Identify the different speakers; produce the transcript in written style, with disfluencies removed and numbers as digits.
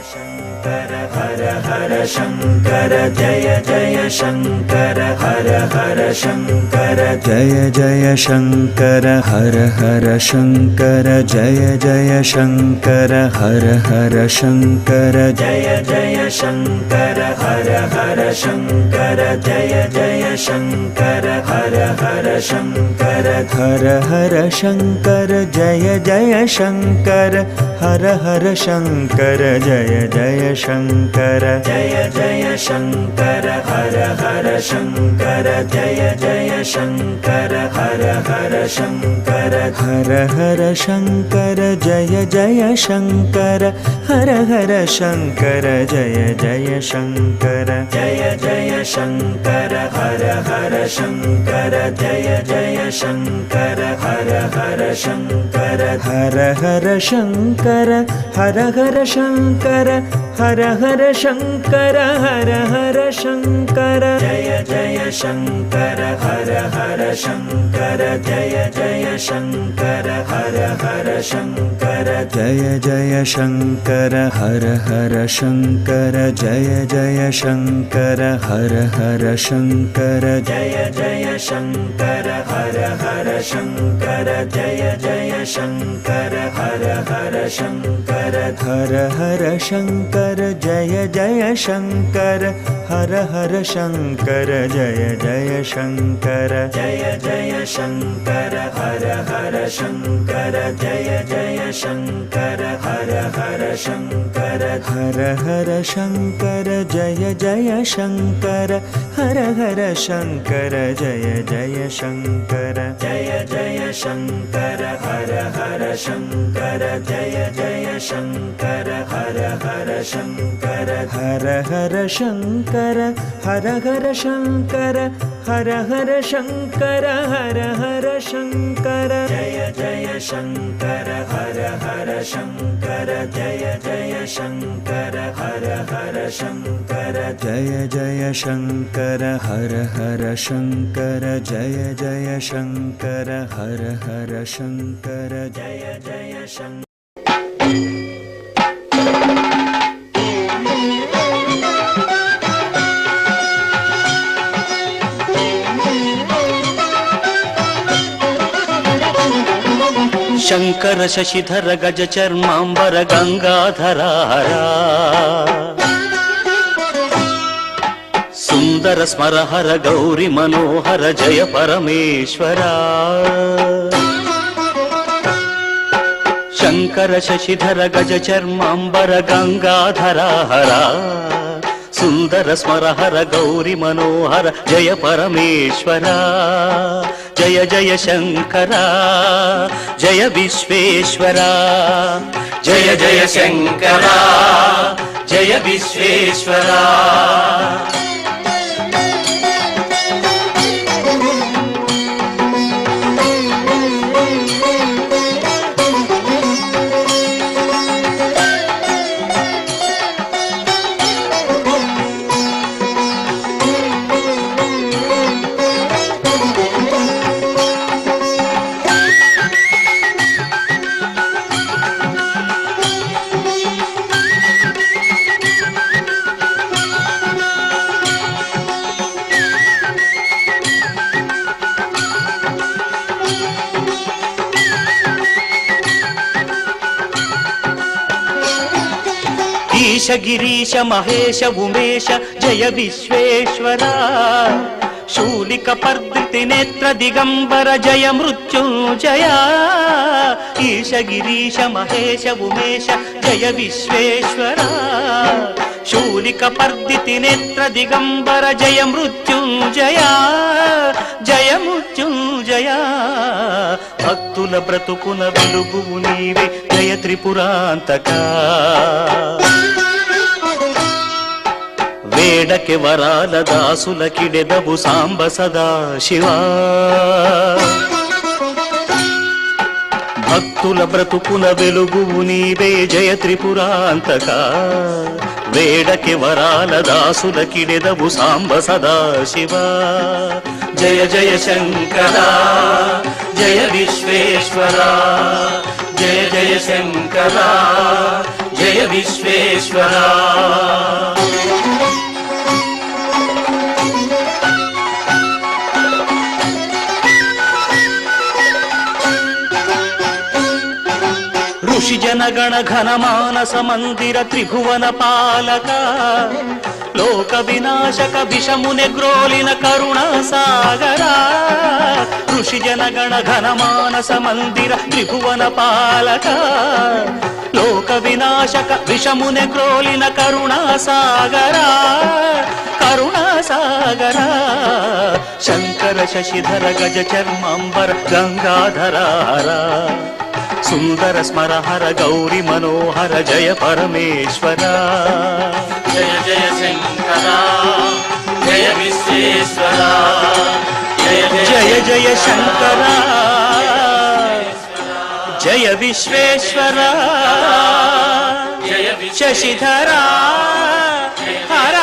Speaker 1: शंकर हर हर शंकर जय जय शंकर हर हर शंकर जय जय शंकर हर हर शंकर जय जय शंकर हर हर शंकर जय जय शंकर हर हर शंकर जय जय शंकर हर हर शंकर हर हर शंकर जय जय शंकर हर हर शंकर जय जय शंकर जय जय शंकर हर हर शंकर जय जय शंकर हर हर शंकर हर हर शंकर जय जय शंकर हर हर शंकर जय जय शंकर जय जय शंकर हर हर शंकर जय जय शंकर हर हर शंकर हर हर शंकर हर हर शंकर हर हर शंकर हर हर शंकर जय जय शंकर हर हर शंकर जय जय शंकर हर हर शंकर जय जय शंकर हर हर शंकर जय जय शंकर हर हर शंकर जय जय शंकर हर हर शंकर जय जय शंकर हर हर शंकर हर हर शंकर जय जय शंकर हर हर शंकर जय जय शंकर जय जय शंकर हर हर शंकर जय जय शंकर हर हर शंकर हर हर शंकर जय जय शंकर हर हर शंकर जय जय शंकर जय जय शंकर हर हर शंकर जय जय शंकर हर हर शंकर हर हर शंकर हर हर शंकर हर हर शंकर हर हर शंकर जय जय शंकर हर हर शंकर जय जय शंकर हर हर शंकर जय जय शंकर हर हर शंकर जय जय शंकर हर हर शंकर जय जय शंकर
Speaker 2: शंकर शशिधर गज चर्मांबर गंगाधरा हरा सुंदर स्मर हर गौरी मनोहर जय परमेश्वरा शंकर शशिधर गज चर्मांबर गंगाधरा हरा सुंदर स्मर हर गौरी मनोहर जय परमेश्वरा जय जय शंकरा जय विश्वेश्वरा जय जय शंकरा जय विश्वेश्वरा ईश गिरीश महेश उमेश जय विश्वेश्वरा शूलिक पर्दिति नेत्र दिगंबर जय मृत्युंजया ईश गिरीश महेश उमेश जय विश्वेश्वरा शूलिक पर्दिति नेत्र दिगंबर जय मृत्युंजया जय मृत्युंजया भक्तुल ब्रतुकुन वेलुगुवु नीवे जय त्रिपुरांतका వేడకి వరాల దాసుల కిడెదవు సాంబ సదా శివా భక్తుల బ్రతుకుల వెలుగువు నీవే జయ త్రిపురాంతక వేడకి వరాల దాసుల కిడెదవు సాంబ సదా శివా జయ జయ శంకర జయ విశ్వేశ్వర జయ జయ శంకర జయ విశ్వేశ్వర విశ్వేశ్వర. ఋషి జనగణ ఘన మానస మందిర త్రిభువన పాలక లోక వినాశక విషమునే గ్రోలిన కరుణా సాగరా. ఋషి జనగణ ఘన మానస మందిర త్రిభువన పాలక లోక వినాశక విషమునే గ్రోలిన కరుణా సాగరా. కరుణా సాగరా. శంకర శశిధర గజ చర్మాంబర గంగాధరారా. సుందర స్మరహర గౌరి మనోహర జయ పరమేశ్వర. జయ జయ శంకర జయ విశ్వేశ్వర. జయ జయ శంకర జయ విశ్వేశ్వర. శశిధర హర